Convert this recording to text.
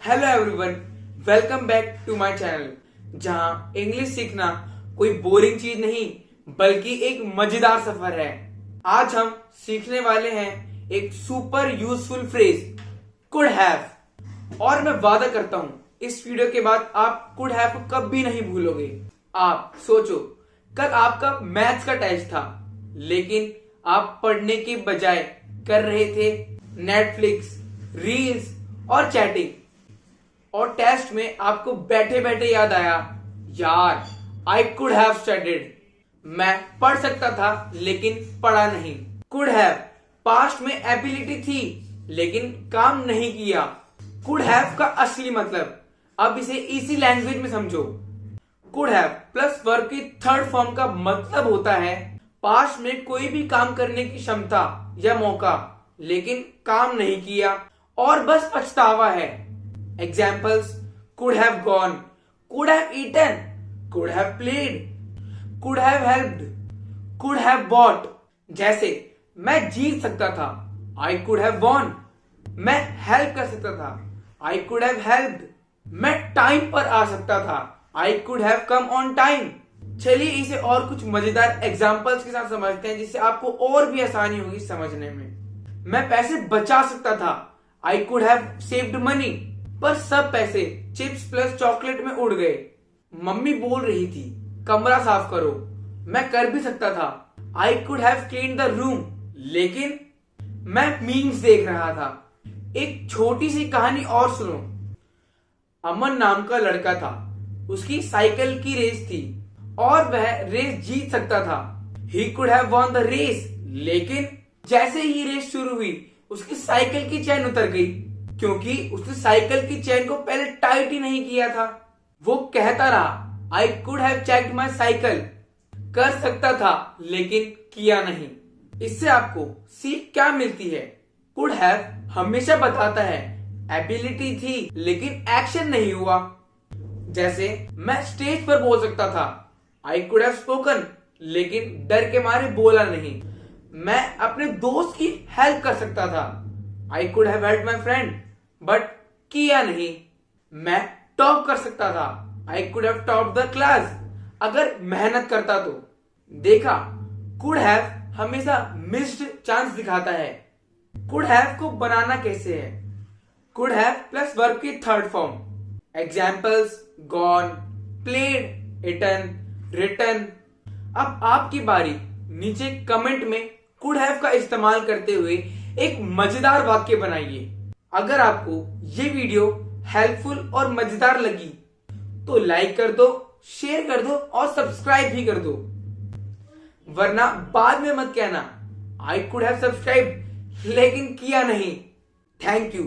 Hello everyone, welcome back to my channel जहां English सीखना कोई बोरिंग चीज नहीं बल्कि एक मजेदार सफर है। आज हम सीखने वाले हैं एक super useful phrase could have. और मैं वादा करता हूं इस वीडियो के बाद आप कुड हैव को कभी नहीं भूलोगे। आप सोचो, कल आपका मैथ्स का टेस्ट था लेकिन आप पढ़ने के बजाय कर रहे थे नेटफ्लिक्स, रील्स और चैटिंग, और टेस्ट में आपको बैठे बैठे याद आया, यार आई कुड हैव स्टडीड। मैं पढ़ सकता था लेकिन पढ़ा नहीं। कुड हैव पास्ट में एबिलिटी थी लेकिन काम नहीं किया। कुड हैव का असली मतलब, अब इसे इसी लैंग्वेज में समझो। कुड हैव प्लस वर्ब की थर्ड फॉर्म का मतलब होता है पास्ट में कोई भी काम करने की क्षमता या मौका, लेकिन काम नहीं किया और बस पछतावा है। Examples: could have gone, could have eaten, could have played, could have helped, could have bought। जैसे मैं जीत सकता था, I could have won। मैं हेल्प कर सकता था, I could have helped। मैं टाइम पर आ सकता था, I could have come on time। चलिए इसे और कुछ मजेदार एग्जाम्पल्स के साथ समझते हैं जिससे आपको और भी आसानी होगी समझने में। मैं पैसे बचा सकता था, I could have saved money। पर सब पैसे चिप्स प्लस चॉकलेट में उड़ गए। मम्मी बोल रही थी कमरा साफ करो, मैं कर भी सकता था, I could have clean the room, लेकिन मैं मीम्स देख रहा था। एक छोटी सी कहानी और सुनो। अमन नाम का लड़का था, उसकी साइकिल की रेस थी और वह रेस जीत सकता था। He could have won the race, लेकिन जैसे ही रेस शुरू हुई उसकी साइकिल की चैन उतर गई क्योंकि उसने साइकिल की चेन को पहले टाइट ही नहीं किया था। वो कहता रहा, आई could have checked my cycle. कर सकता था लेकिन किया नहीं। इससे आपको सीख क्या मिलती है? कुड हैव हमेशा बताता है एबिलिटी थी लेकिन एक्शन नहीं हुआ। जैसे मैं स्टेज पर बोल सकता था, आई कुड हैव स्पोकन, लेकिन डर के मारे बोला नहीं। मैं अपने दोस्त की हेल्प कर सकता था, I could have help my friend, but किया नहीं। मैं टॉप कर सकता था, I could have top the class, अगर मेहनत करता तो। देखा, कुड हैव हमेशा मिस्ड चांस दिखाता है। कुड हैव को बनाना कैसे है? कुड हैव प्लस वर्ब की third form. Examples: gone, played, eaten, written. अब आपकी बारी। नीचे कमेंट में कुड हैव का इस्तेमाल करते हुए एक मजेदार वाक्य बनाइए। अगर आपको ये वीडियो हेल्पफुल और मजेदार लगी तो लाइक कर दो, शेयर कर दो और सब्सक्राइब भी कर दो, वरना बाद में मत कहना आई कुड हैव सब्सक्राइब लेकिन किया नहीं। Thank you.